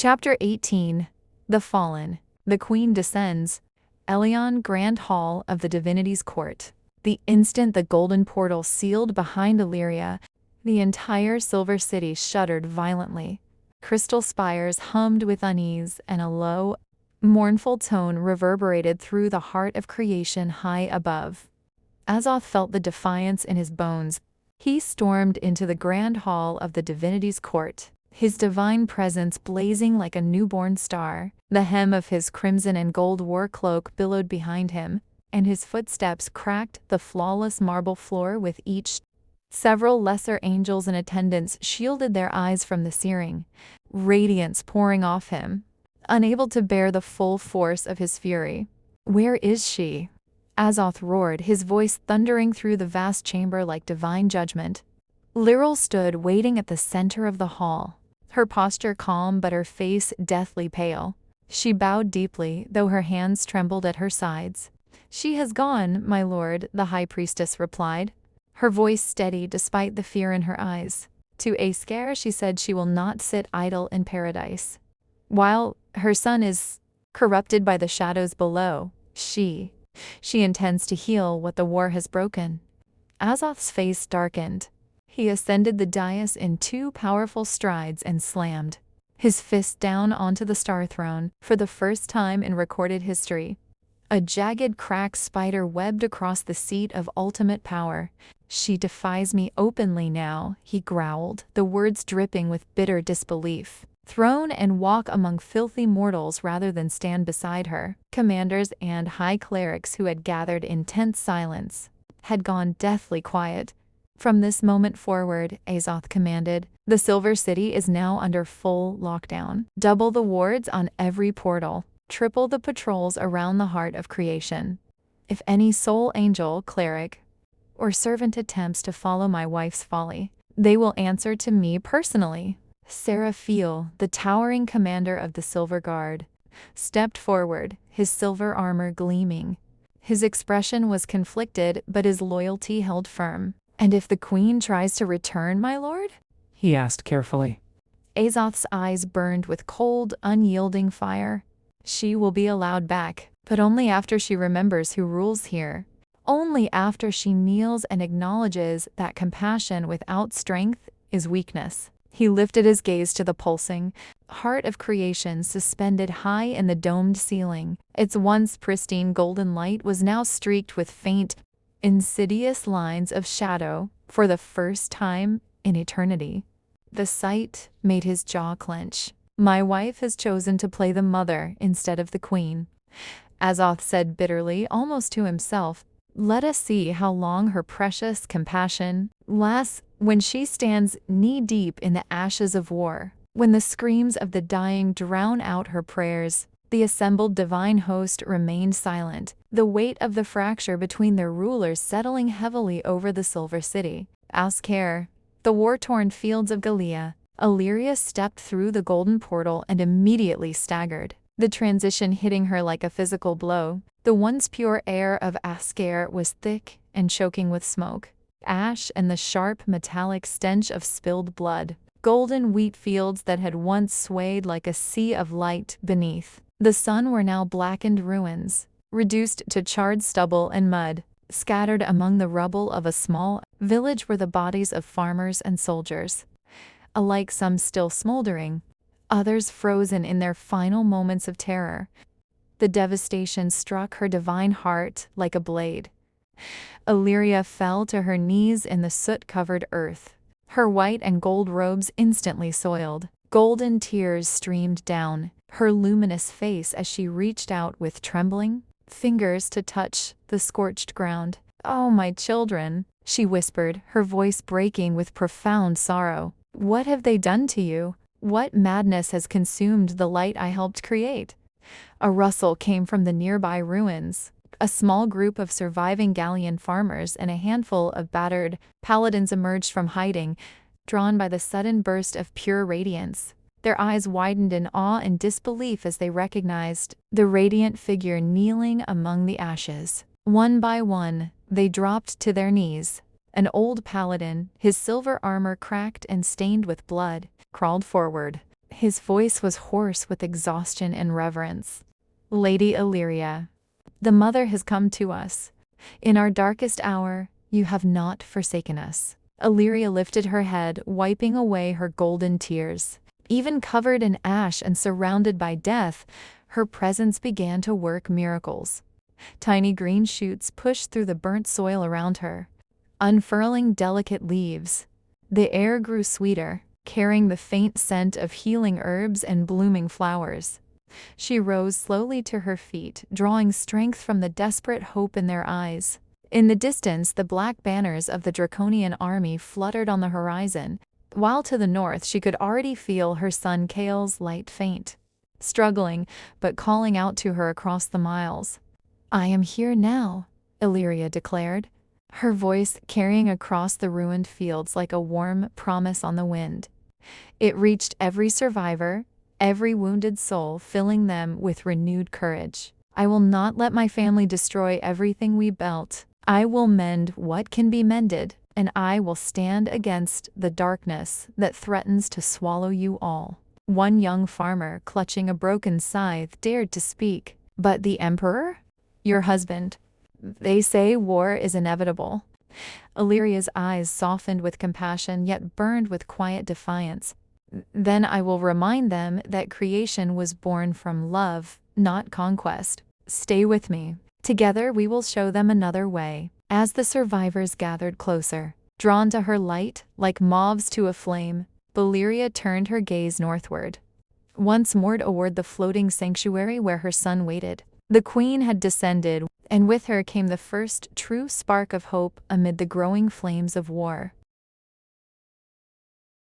Chapter 18. The Fallen. The Queen descends. Elion Grand Hall of the Divinity's Court. The instant the golden portal sealed behind Illyria, the entire Silver City shuddered violently. Crystal spires hummed with unease, and a low, mournful tone reverberated through the heart of creation high above. Azoth felt the defiance in his bones. He stormed into the Grand Hall of the Divinity's Court, his divine presence blazing like a newborn star. The hem of his crimson and gold war cloak billowed behind him, and his footsteps cracked the flawless marble floor with each. Several lesser angels in attendance shielded their eyes from the searing radiance pouring off him, unable to bear the full force of his fury. "Where is she?" Azoth roared, his voice thundering through the vast chamber like divine judgment. Lyral stood waiting at the center of the hall, her posture calm but her face deathly pale. She bowed deeply, though her hands trembled at her sides. "She has gone, my lord," the high priestess replied, her voice steady despite the fear in her eyes. To Askare she said she will not sit idle in paradise. While her son is corrupted by the shadows below, she intends to heal what the war has broken. Azoth's face darkened. He ascended the dais in 2 powerful strides and slammed his fist down onto the star throne for the first time in recorded history. A jagged crack spider webbed across the seat of ultimate power. "She defies me openly now," he growled, the words dripping with bitter disbelief. "Throne and walk among filthy mortals rather than stand beside her." Commanders and high clerics who had gathered in tense silence had gone deathly quiet. "From this moment forward," Azoth commanded, "the Silver City is now under full lockdown. Double the wards on every portal. Triple the patrols around the heart of creation. If any soul angel, cleric, or servant attempts to follow my wife's folly, they will answer to me personally." Seraphiel, the towering commander of the Silver Guard, stepped forward, his silver armor gleaming. His expression was conflicted, but his loyalty held firm. "And if the Queen tries to return, my lord?" he asked carefully. Azoth's eyes burned with cold, unyielding fire. "She will be allowed back, but only after she remembers who rules here. Only after she kneels and acknowledges that compassion without strength is weakness." He lifted his gaze to the pulsing heart of creation suspended high in the domed ceiling. Its once pristine golden light was now streaked with faint, insidious lines of shadow for the first time in eternity. The sight made his jaw clench. "My wife has chosen to play the mother instead of the queen," Azoth said bitterly, almost to himself. "Let us see how long her precious compassion lasts when she stands knee-deep in the ashes of war. When the screams of the dying drown out her prayers." The assembled divine host remained silent, the weight of the fracture between their rulers settling heavily over the Silver City. Askare, the war-torn fields of Gallia. Illyria stepped through the golden portal and immediately staggered, the transition hitting her like a physical blow. The once pure air of Askare was thick and choking with smoke, ash, and the sharp metallic stench of spilled blood. Golden wheat fields that had once swayed like a sea of light beneath the sun were now blackened ruins, reduced to charred stubble and mud. Scattered among the rubble of a small village were the bodies of farmers and soldiers, alike some still smoldering, others frozen in their final moments of terror. The devastation struck her divine heart like a blade. Illyria fell to her knees in the soot-covered earth, her white and gold robes instantly soiled. Golden tears streamed down her luminous face as she reached out with trembling fingers to touch the scorched ground. "Oh, my children," she whispered, her voice breaking with profound sorrow. "What have they done to you? What madness has consumed the light I helped create?" A rustle came from the nearby ruins. A small group of surviving Gallian farmers and a handful of battered paladins emerged from hiding, drawn by the sudden burst of pure radiance. Their eyes widened in awe and disbelief as they recognized the radiant figure kneeling among the ashes. One by one, they dropped to their knees. An old paladin, his silver armor cracked and stained with blood, crawled forward, His voice was hoarse with exhaustion and reverence. "Lady Illyria, the Mother has come to us. In our darkest hour, you have not forsaken us." Illyria lifted her head, wiping away her golden tears. Even covered in ash and surrounded by death, her presence began to work miracles. Tiny green shoots pushed through the burnt soil around her, unfurling delicate leaves. The air grew sweeter, carrying the faint scent of healing herbs and blooming flowers. She rose slowly to her feet, drawing strength from the desperate hope in their eyes. In the distance, the black banners of the Draconian army fluttered on the horizon, while to the north she could already feel her son Kael's light faint, struggling but calling out to her across the miles. "I am here now," Illyria declared, her voice carrying across the ruined fields like a warm promise on the wind. It reached every survivor, every wounded soul, filling them with renewed courage. "I will not let my family destroy everything we built. I will mend what can be mended, and I will stand against the darkness that threatens to swallow you all." One young farmer, clutching a broken scythe, dared to speak. "But the Emperor? Your husband? They say war is inevitable." Illyria's eyes softened with compassion yet burned with quiet defiance. "Then I will remind them that creation was born from love, not conquest. Stay with me. Together we will show them another way." As the survivors gathered closer, drawn to her light like moths to a flame, Illyria turned her gaze northward, once more toward the floating sanctuary where her son waited. The queen had descended, and with her came the first true spark of hope amid the growing flames of war.